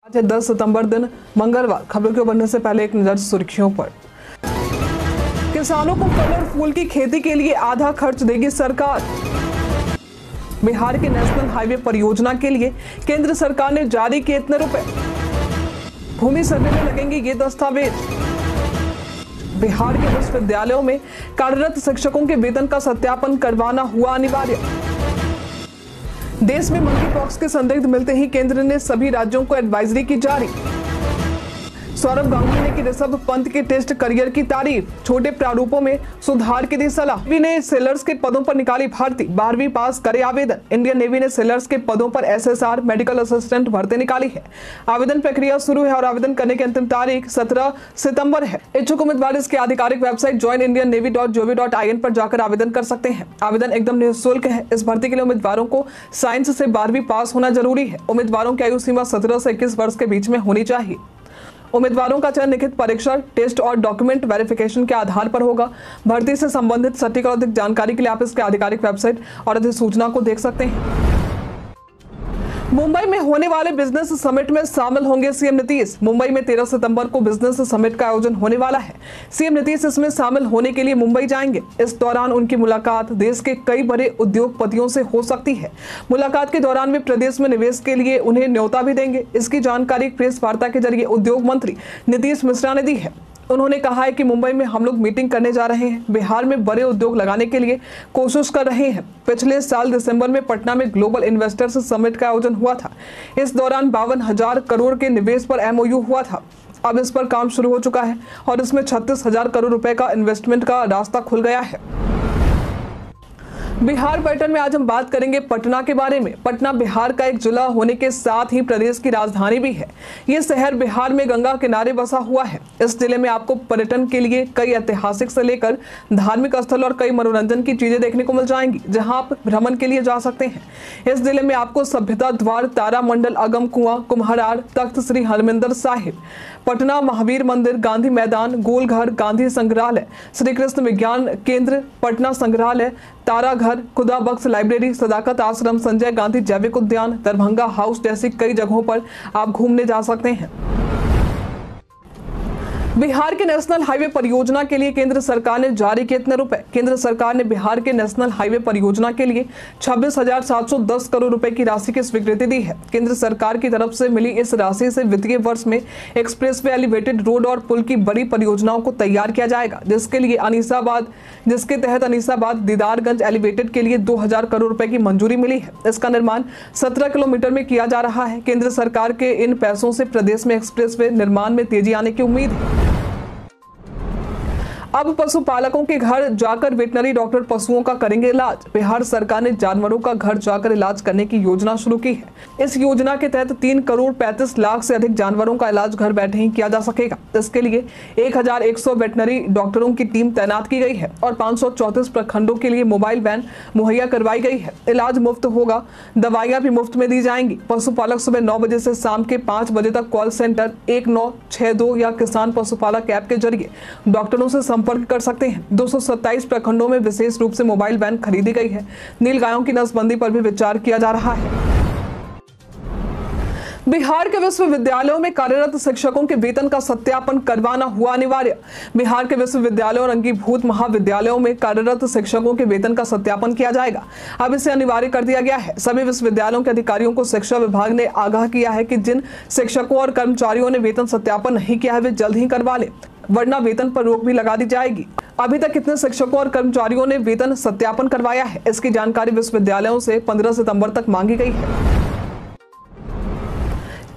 आज है 10 सितंबर दिन मंगलवार। खबरों के बढ़ने से पहले एक नजर सुर्खियों पर। किसानों को फल और फूल की खेती के लिए आधा खर्च देगी सरकार। बिहार के नेशनल हाईवे परियोजना के लिए केंद्र सरकार ने जारी किए इतने रुपए। भूमि सर्वे में लगेंगे ये दस्तावेज। बिहार के विश्वविद्यालयों में कार्यरत शिक्षकों के वेतन का सत्यापन करवाना हुआ अनिवार्य। देश में मंकी पॉक्स के संदिग्ध मिलते ही केंद्र ने सभी राज्यों को एडवाइजरी की जारी। सौरव गांगुली ने की ऋषभ पंत के टेस्ट करियर की तारीफ। छोटे प्रारूपों में सुधार की दी सलाह। नेवी ने सेलर्स के पदों पर निकाली भर्ती। 12वीं पास करे आवेदन। इंडियन नेवी ने सेलर्स के पदों पर SSR मेडिकल असिस्टेंट भर्ती निकाली है। आवेदन प्रक्रिया शुरू है और आवेदन करने की अंतिम तारीख 17 सितंबर है। इच्छुक उम्मीदवार इसकी आधिकारिक वेबसाइट joinindiannavy.gov.in पर जाकर आवेदन कर सकते हैं। आवेदन एकदम निःशुल्क है। इस भर्ती के लिए उम्मीदवारों को साइंस से 12वीं पास होना जरूरी है। उम्मीदवारों की आयु सीमा 17 से 21 वर्ष के बीच में होनी चाहिए। उम्मीदवारों का चयन लिखित परीक्षा, टेस्ट और डॉक्यूमेंट वेरिफिकेशन के आधार पर होगा। भर्ती से संबंधित सटीक और अधिक जानकारी के लिए आप इसके आधिकारिक वेबसाइट और अधिसूचना को देख सकते हैं। मुंबई में होने वाले बिजनेस समिट में शामिल होंगे सीएम नीतीश। मुंबई में 13 सितंबर को बिजनेस समिट का आयोजन होने वाला है। सीएम नीतीश इसमें शामिल होने के लिए मुंबई जाएंगे। इस दौरान उनकी मुलाकात देश के कई बड़े उद्योगपतियों से हो सकती है। मुलाकात के दौरान वे प्रदेश में निवेश के लिए उन्हें न्योता भी देंगे। इसकी जानकारी प्रेस वार्ता के जरिए उद्योग मंत्री नीतीश मिश्रा ने दी है। उन्होंने कहा है कि मुंबई में हम लोग मीटिंग करने जा रहे हैं। बिहार में बड़े उद्योग लगाने के लिए कोशिश कर रहे हैं। पिछले साल दिसंबर में पटना में ग्लोबल इन्वेस्टर्स समिट का आयोजन हुआ था। इस दौरान 52,000 करोड़ के निवेश पर MOU हुआ था। अब इस पर काम शुरू हो चुका है और इसमें 36,000 करोड़ रुपए का इन्वेस्टमेंट का रास्ता खुल गया है। बिहार पर्यटन में आज हम बात करेंगे पटना के बारे में। पटना बिहार का एक जिला होने के साथ ही प्रदेश की राजधानी भी है। ये शहर बिहार में गंगा किनारे बसा हुआ है। इस जिले में आपको पर्यटन के लिए कई ऐतिहासिक से लेकर धार्मिक स्थल और कई मनोरंजन की चीजें देखने को मिल जाएंगी, जहां आप भ्रमण के लिए जा सकते हैं। इस जिले में आपको सभ्यता द्वार, तारामंडल, अगम कुआं, कुम्हरार, तख्त श्री हरमिंदर साहिब, पटना महावीर मंदिर, गांधी मैदान, गोलघर, गांधी संग्रहालय, श्री कृष्ण विज्ञान केंद्र, पटना संग्रहालय, ताराघर, खुदा बख्श लाइब्रेरी, सदाकत आश्रम, संजय गांधी जैविक उद्यान, दरभंगा हाउस जैसी कई जगहों पर आप घूमने जा सकते हैं। बिहार के नेशनल हाईवे परियोजना के लिए केंद्र सरकार ने जारी किए इतने रुपए। केंद्र सरकार ने बिहार के नेशनल हाईवे परियोजना के लिए 26,710 करोड़ रुपए की राशि की स्वीकृति दी है। केंद्र सरकार की तरफ से मिली इस राशि से वित्तीय वर्ष में एक्सप्रेसवे, एलिवेटेड रोड और पुल की बड़ी परियोजनाओं को तैयार किया जाएगा, जिसके तहत अनीसाबाद दीदारगंज एलिवेटेड के लिए 2,000 करोड़ रुपए की मंजूरी मिली है। इसका निर्माण 17 किलोमीटर में किया जा रहा है। केंद्र सरकार के इन पैसों से प्रदेश में एक्सप्रेसवे निर्माण में तेजी आने की उम्मीद है। अब पशुपालकों के घर जाकर वेटनरी डॉक्टर पशुओं का करेंगे इलाज। बिहार सरकार ने जानवरों का घर जाकर इलाज करने की योजना शुरू की है। इस योजना के तहत 3 करोड़ 35 लाख से अधिक जानवरों का इलाज घर बैठे ही किया जा सकेगा। इसके लिए 1,100 वेटनरी डॉक्टरों की टीम तैनात की गई है और 534 प्रखंडों के लिए मोबाइल वैन मुहैया करवाई गई है। इलाज मुफ्त होगा, दवाइयां भी मुफ्त में दी जाएंगी। पशुपालक सुबह 9 बजे से शाम के 5 बजे तक कॉल सेंटर 1962 या किसान पशुपालक ऐप के जरिए डॉक्टरों से संपर्क कर सकते हैं। 227 प्रखंडों में विशेष रूप से मोबाइल वैन खरीदी गई है। नील गायों की नसबंदी पर भी विचार किया जा रहा है। बिहार के विश्वविद्यालयों में कार्यरत शिक्षकों के वेतन का सत्यापन करवाना हुआ अनिवार्य। बिहार के विश्वविद्यालयों और अंगीभूत महाविद्यालयों में कार्यरत शिक्षकों के वेतन का सत्यापन किया जाएगा। अब इसे अनिवार्य कर दिया गया है। सभी विश्वविद्यालयों के अधिकारियों को शिक्षा विभाग ने आगाह किया है कि जिन शिक्षकों और कर्मचारियों ने वेतन सत्यापन नहीं किया है वे जल्द ही करवा ले, वरना वेतन पर रोक भी लगा दी जाएगी। अभी तक कितने शिक्षकों और कर्मचारियों ने वेतन सत्यापन करवाया है, इसकी जानकारी विश्वविद्यालयों से 15 सितंबर तक मांगी गई है।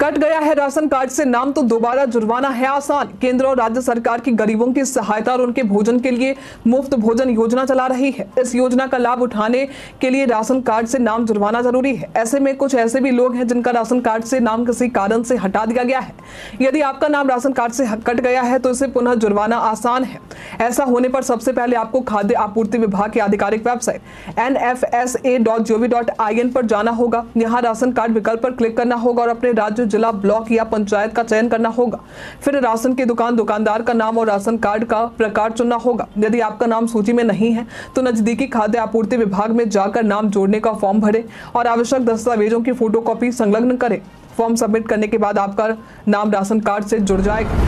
कट गया है राशन कार्ड से नाम तो दोबारा जुर्माना है आसान। केंद्र और राज्य सरकार की गरीबों की सहायता और उनके भोजन के लिए मुफ्त भोजन योजना चला रही है। इस योजना का लाभ उठाने के लिए राशन कार्ड से नाम जुर्माना जरूरी है। ऐसे में कुछ ऐसे भी लोग हैं जिनका राशन कार्ड से नाम किसी कारण से हटा दिया गया है। यदि आपका नाम राशन कार्ड से कट गया है तो इसे पुनः जुर्माना आसान है। ऐसा होने पर सबसे पहले आपको खाद्य आपूर्ति विभाग की आधिकारिक वेबसाइट nfsa.gov.in पर जाना होगा। यहाँ राशन कार्ड विकल्प पर क्लिक करना होगा और अपने राज्य, जिला, ब्लॉक या पंचायत का चयन करना होगा। फिर राशन की दुकान, दुकानदार का नाम और राशन कार्ड का प्रकार चुनना होगा। यदि आपका नाम सूची में नहीं है तो नजदीकी खाद्य आपूर्ति विभाग में जाकर नाम जोड़ने का फॉर्म भरें और आवश्यक दस्तावेजों की फोटोकॉपी संलग्न करें। फॉर्म सबमिट करने के बाद आपका नाम राशन कार्ड से जुड़ जाएगा।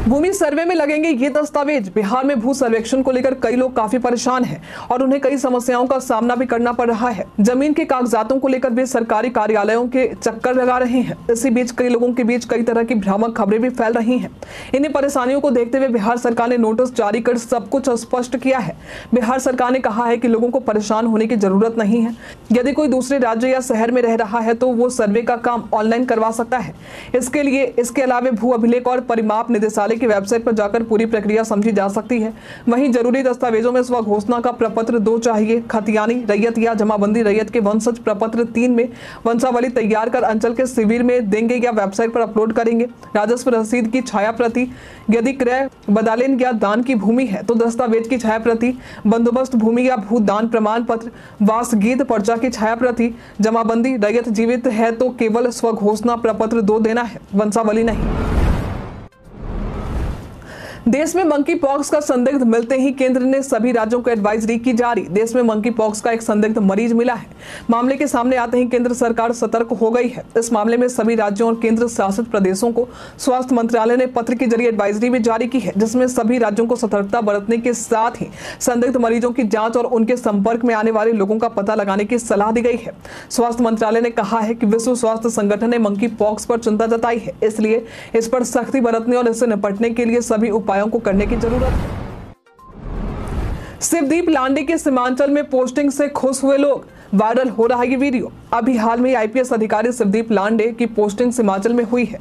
भूमि सर्वे में लगेंगे ये दस्तावेज। बिहार में भू सर्वेक्षण को लेकर कई लोग काफी परेशान हैं और उन्हें कई समस्याओं का सामना भी करना पड़ रहा है। जमीन के कागजातों को लेकर वे सरकारी कार्यालयों के चक्कर लगा रहे हैं। इसी बीच कई लोगों के बीच कई तरह की भ्रामक खबरें भी फैल रही हैं। इन्हीं परेशानियों को देखते हुए बिहार सरकार ने नोटिस जारी कर सब कुछ स्पष्ट किया है। बिहार सरकार ने कहा है कि लोगों को परेशान होने की जरूरत नहीं है। यदि कोई दूसरे राज्य या शहर में रह रहा है तो वो सर्वे का काम ऑनलाइन करवा सकता है। इसके अलावा भू अभिलेख और परिमाप निदेशालय की वेबसाइट पर जाकर पूरी प्रक्रिया समझी जा सकती है। वहीं जरूरी दस्तावेजों में स्व घोषणा का प्रपत्र 2 चाहिए। खतियानी रैयत या जमाबंदी रैयत के वंशज प्रपत्र 3 में वंशावली तैयार कर अंचल के शिविर में देंगे या वेबसाइट पर अपलोड करेंगे। राजस्व रसीद की छाया प्रति, यदि क्रय बदालेन या दान की भूमि है तो दस्तावेज की छाया प्रति, बंदोबस्त भूमि या भूदान प्रमाण पत्र, वासगीत पर्चा की छाया प्रति, जमाबंदी रैयत जीवित है तो केवल स्व घोषणा प्रपत्र 2 देना है, वंशावली नहीं। देश में मंकी पॉक्स का संदिग्ध मिलते ही केंद्र ने सभी राज्यों को एडवाइजरी की जारी। देश में मंकी पॉक्स का एक संदिग्ध मरीज मिला है। मामले के सामने आते ही केंद्र सरकार सतर्क हो गई है। इस मामले में सभी राज्यों और केंद्र शासित प्रदेशों को स्वास्थ्य मंत्रालय ने पत्र के जरिए एडवाइजरी भी जारी की है, जिसमें सभी राज्यों को सतर्कता बरतने के साथ ही संदिग्ध मरीजों की जाँच और उनके संपर्क में आने वाले लोगों का पता लगाने की सलाह दी गई है। स्वास्थ्य मंत्रालय ने कहा है कि विश्व स्वास्थ्य संगठन ने मंकी पॉक्स पर चिंता जताई है, इसलिए इस पर सख्ती बरतने और इससे निपटने के लिए सभी उपायों को करने की जरूरत है। शिवदीप लांडे के सीमांचल में पोस्टिंग से खुश हुए लोग, वायरल हो रहा है ये वीडियो। अभी हाल में आईपीएस अधिकारी शिवदीप लांडे की पोस्टिंग सीमांचल में हुई है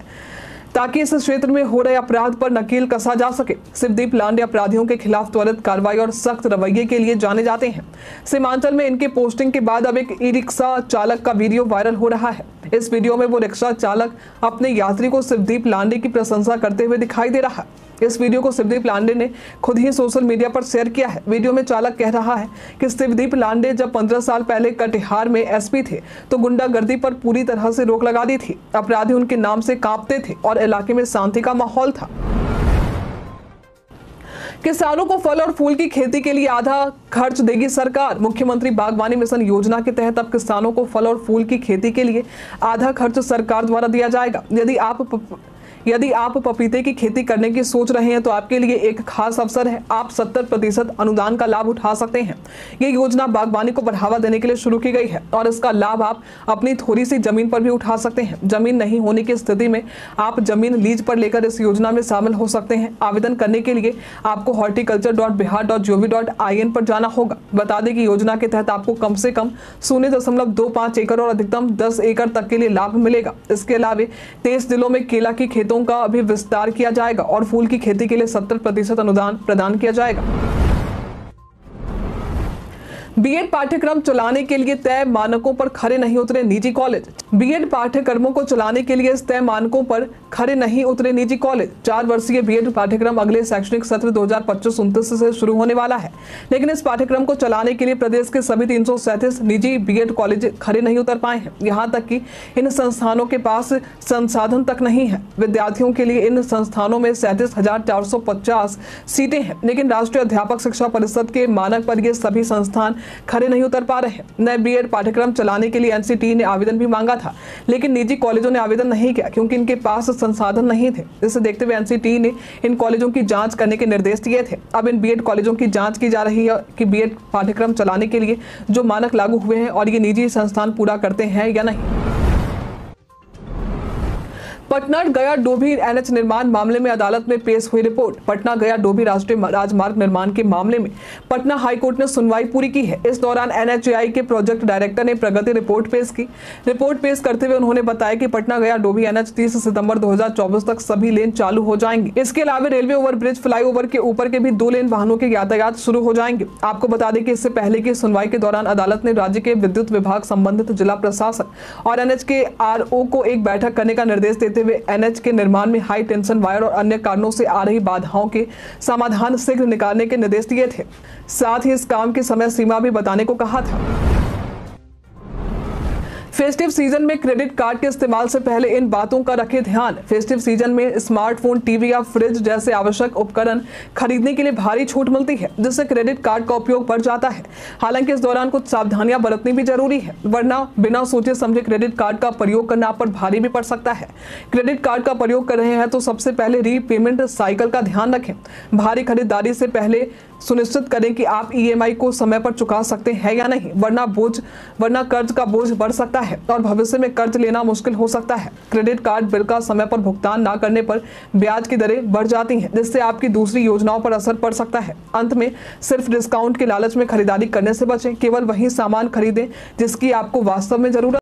ताकि इस क्षेत्र में हो रहे अपराध पर नकेल कसा जा सके। शिवदीप लांडे अपराधियों के खिलाफ त्वरित कार्रवाई और सख्त रवैये के लिए जाने जाते हैं। सीमांचल में इनके पोस्टिंग के बाद अब एक ई रिक्शा चालक का वीडियो वायरल हो रहा है। इस वीडियो में वो रिक्शा चालक अपने यात्री को शिवदीप लांडे की प्रशंसा करते हुए दिखाई दे रहा है। इस वीडियो को शिवदीप लांडे ने खुद ही सोशल मीडिया पर शेयर किया है। वीडियो में चालक कह रहा है कि शिवदीप लांडे जब 15 साल पहले कटिहार में एसपी थे तो गुंडागर्दी पर पूरी तरह से रोक लगा दी थी। अपराधी उनके नाम से कांपते थे और इलाके में शांति का माहौल था। किसानों को फल और फूल की खेती के लिए आधा खर्च देगी सरकार। मुख्यमंत्री बागवानी मिशन योजना के तहत अब किसानों को फल और फूल की खेती के लिए आधा खर्च सरकार द्वारा दिया जाएगा। यदि आप पपीते की खेती करने की सोच रहे हैं तो आपके लिए एक खास अवसर है। आप 70% अनुदान का लाभ उठा सकते हैं। ये योजना बागवानी को बढ़ावा देने के लिए शुरू की गई है और इसका लाभ आप अपनी थोड़ी सी जमीन पर भी उठा सकते हैं। जमीन नहीं होने की स्थिति में आप जमीन लीज पर लेकर इस योजना में शामिल हो सकते हैं। आवेदन करने के लिए आपको horticulture.bihar.gov.in पर जाना होगा। बता दें कि योजना के तहत आपको कम से कम 0.25 एकड़ और अधिकतम 10 एकड़ तक के लिए लाभ मिलेगा। इसके अलावा 23 जिलों में केला की खेतों का अभी विस्तार किया जाएगा और फूल की खेती के लिए 70% अनुदान प्रदान किया जाएगा। बीएड पाठ्यक्रम चलाने के लिए तय मानकों पर खरे नहीं उतरे निजी कॉलेज। बीएड पाठ्यक्रमों को चलाने के लिए तय मानकों पर खरे नहीं उतरे निजी कॉलेज। 4 वर्षीय बीएड पाठ्यक्रम अगले शैक्षणिक सत्र 2025-29 से शुरू होने वाला है, लेकिन इस पाठ्यक्रम को चलाने के लिए प्रदेश के सभी 337 निजी बीएड कॉलेज खरे नहीं उतर पाए हैं। यहां तक कि इन संस्थानों के पास संसाधन तक नहीं है। विद्यार्थियों के लिए इन संस्थानों में 37,450 सीटें हैं, लेकिन राष्ट्रीय अध्यापक शिक्षा परिषद के मानक पर ये सभी संस्थान खरे नहीं उतर पा रहे हैं। नए बीएड पाठ्यक्रम चलाने के लिए एनसीटी ने आवेदन भी मांगा था, लेकिन निजी कॉलेजों ने आवेदन नहीं किया क्योंकि इनके पास संसाधन नहीं थे। इसे देखते हुए एनसीटी ने इन कॉलेजों की जांच करने के निर्देश दिए थे। अब इन बीएड कॉलेजों की जांच की जा रही है कि बीएड पाठ्यक्रम चलाने के लिए जो मानक लागू हुए हैं और ये निजी संस्थान पूरा करते हैं या नहीं। पटना गया डोभी एनएच निर्माण मामले में अदालत में पेश हुई रिपोर्ट। पटना गया डोभी राष्ट्रीय राजमार्ग निर्माण के मामले में पटना हाईकोर्ट ने सुनवाई पूरी की है। इस दौरान एनएचएआई के प्रोजेक्ट डायरेक्टर ने प्रगति रिपोर्ट पेश की। रिपोर्ट पेश करते हुए उन्होंने बताया कि पटना गया डोभी एनएच 30 सितंबर 2024 तक सभी लेन चालू हो जाएंगे। इसके अलावा रेलवे ओवरब्रिज फ्लाईओवर के ऊपर के भी 2 लेन वाहनों के यातायात शुरू हो जाएंगे। आपको बता दें कि इससे पहले की सुनवाई के दौरान अदालत ने राज्य के विद्युत विभाग, संबंधित जिला प्रशासक और एनएच के आरओ को एक बैठक करने का निर्देश देते हुए एनएच के निर्माण में हाई टेंशन वायर और अन्य कारणों से आ रही बाधाओं के समाधान शीघ्र निकालने के निर्देश दिए थे। साथ ही इस काम की समय सीमा भी बताने को कहा था। फेस्टिव सीजन में क्रेडिट कार्ड के इस्तेमाल से पहले इन बातों का रखें ध्यान। फेस्टिव सीजन में स्मार्टफोन, टीवी या फ्रिज जैसे आवश्यक उपकरण खरीदने के लिए भारी छूट मिलती है, जिससे क्रेडिट कार्ड का उपयोग बढ़ जाता है। हालांकि इस दौरान कुछ सावधानियां बरतनी भी जरूरी है, वरना बिना सोचे समझे क्रेडिट कार्ड का प्रयोग करना आप पर भारी भी पड़ सकता है। क्रेडिट कार्ड का प्रयोग कर रहे हैं तो सबसे पहले रीपेमेंट साइकिल का ध्यान रखें। भारी खरीदारी से पहले सुनिश्चित करें कि आप ईएमआई को समय पर चुका सकते हैं या नहीं, वरना कर्ज का बोझ बढ़ सकता है और भविष्य में कर्ज लेना मुश्किल हो सकता है। क्रेडिट कार्ड बिल का समय पर भुगतान न करने पर ब्याज की दरें बढ़ जाती हैं, जिससे आपकी दूसरी योजनाओं पर असर पड़ सकता है। अंत में सिर्फ डिस्काउंट के लालच में खरीदारी करने से बचें। केवल वही सामान खरीदें जिसकी आपको वास्तव में जरूरत